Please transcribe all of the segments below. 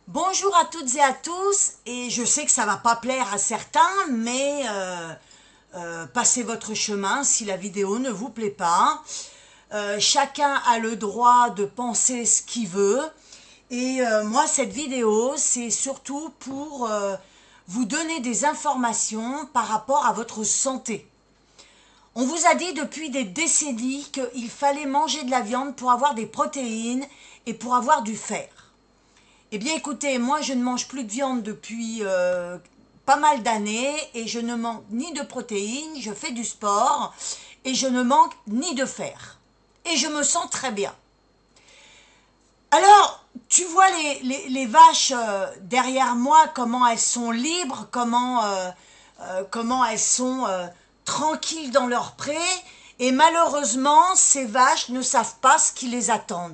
Bonjour à toutes et à tous, et je sais que ça va pas plaire à certains, mais passez votre chemin si la vidéo ne vous plaît pas. Chacun a le droit de penser ce qu'il veut, et moi cette vidéo c'est surtout pour vous donner des informations par rapport à votre santé. On vous a dit depuis des décennies qu'il fallait manger de la viande pour avoir des protéines et pour avoir du fer. Eh bien écoutez, moi je ne mange plus de viande depuis pas mal d'années et je ne manque ni de protéines, je fais du sport et je ne manque ni de fer. Et je me sens très bien. Alors, tu vois les vaches derrière moi, comment elles sont libres, comment elles sont tranquilles dans leur pré. Et malheureusement, ces vaches ne savent pas ce qui les attend.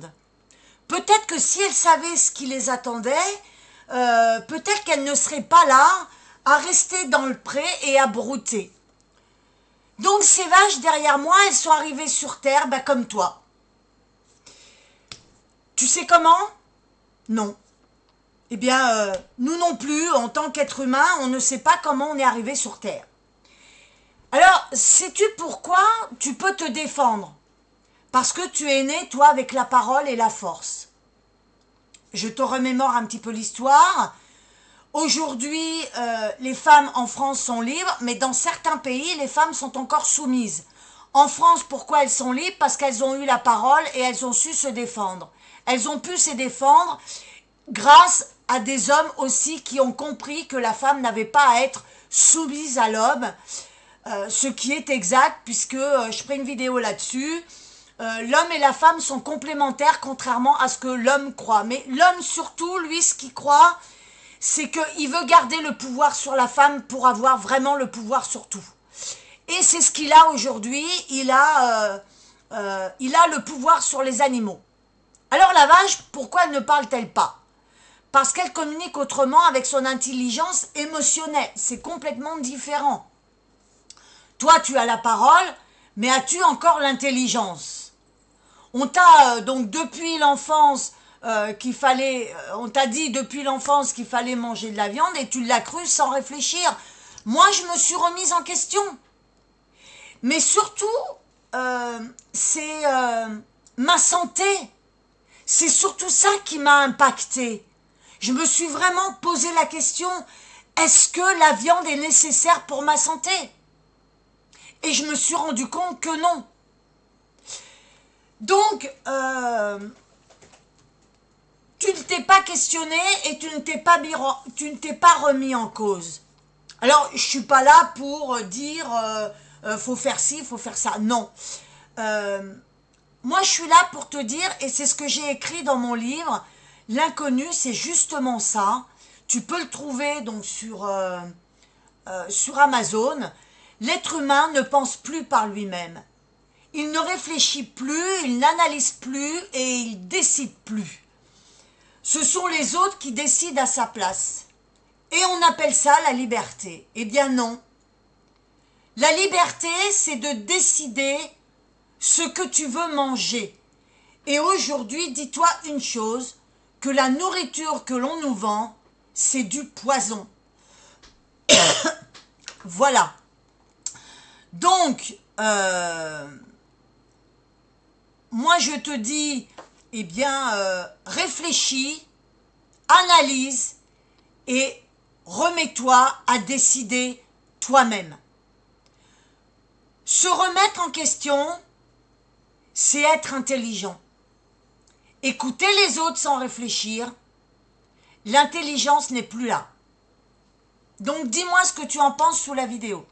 Peut-être que si elles savaient ce qui les attendait, peut-être qu'elles ne seraient pas là à rester dans le pré et à brouter. Donc ces vaches derrière moi, elles sont arrivées sur Terre, comme toi. Tu sais comment? Non. Eh bien, nous non plus, en tant qu'être humain, on ne sait pas comment on est arrivé sur Terre. Alors, sais-tu pourquoi tu peux te défendre? Parce que tu es né, toi, avec la parole et la force. Je te remémore un petit peu l'histoire. Aujourd'hui, les femmes en France sont libres, mais dans certains pays, les femmes sont encore soumises. En France, pourquoi elles sont libres? Parce qu'elles ont eu la parole et elles ont su se défendre. Elles ont pu se défendre grâce à des hommes aussi qui ont compris que la femme n'avait pas à être soumise à l'homme, ce qui est exact puisque je ferai une vidéo là-dessus. L'homme et la femme sont complémentaires contrairement à ce que l'homme croit. Mais l'homme surtout, lui, ce qu'il croit, c'est qu'il veut garder le pouvoir sur la femme pour avoir vraiment le pouvoir sur tout. Et c'est ce qu'il a aujourd'hui, il a le pouvoir sur les animaux. Alors la vache, pourquoi ne parle-t-elle pas? Parce qu'elle communique autrement avec son intelligence émotionnelle, c'est complètement différent. Toi, tu as la parole, mais as-tu encore l'intelligence? On t'a donc depuis l'enfance on t'a dit depuis l'enfance qu'il fallait manger de la viande et tu l'as cru sans réfléchir. Moi, je me suis remise en question. Mais surtout, c'est ma santé. C'est surtout ça qui m'a impacté. Je me suis vraiment posé la question, est-ce que la viande est nécessaire pour ma santé? Et je me suis rendu compte que non. Donc, tu ne t'es pas questionné et tu ne t'es pas remis en cause. Alors, je suis pas là pour dire faut faire ci, faut faire ça. Non. Moi, je suis là pour te dire, et c'est ce que j'ai écrit dans mon livre, l'inconnu, c'est justement ça. Tu peux le trouver donc sur Amazon. L'être humain ne pense plus par lui-même. Il ne réfléchit plus, il n'analyse plus et il décide plus. Ce sont les autres qui décident à sa place. Et on appelle ça la liberté. Eh bien non. La liberté, c'est de décider ce que tu veux manger. Et aujourd'hui, dis-toi une chose, que la nourriture que l'on nous vend, c'est du poison. Voilà. Donc, moi je te dis, eh bien, réfléchis, analyse et remets-toi à décider toi-même. Se remettre en question, c'est être intelligent. Écouter les autres sans réfléchir, l'intelligence n'est plus là. Donc dis-moi ce que tu en penses sous la vidéo.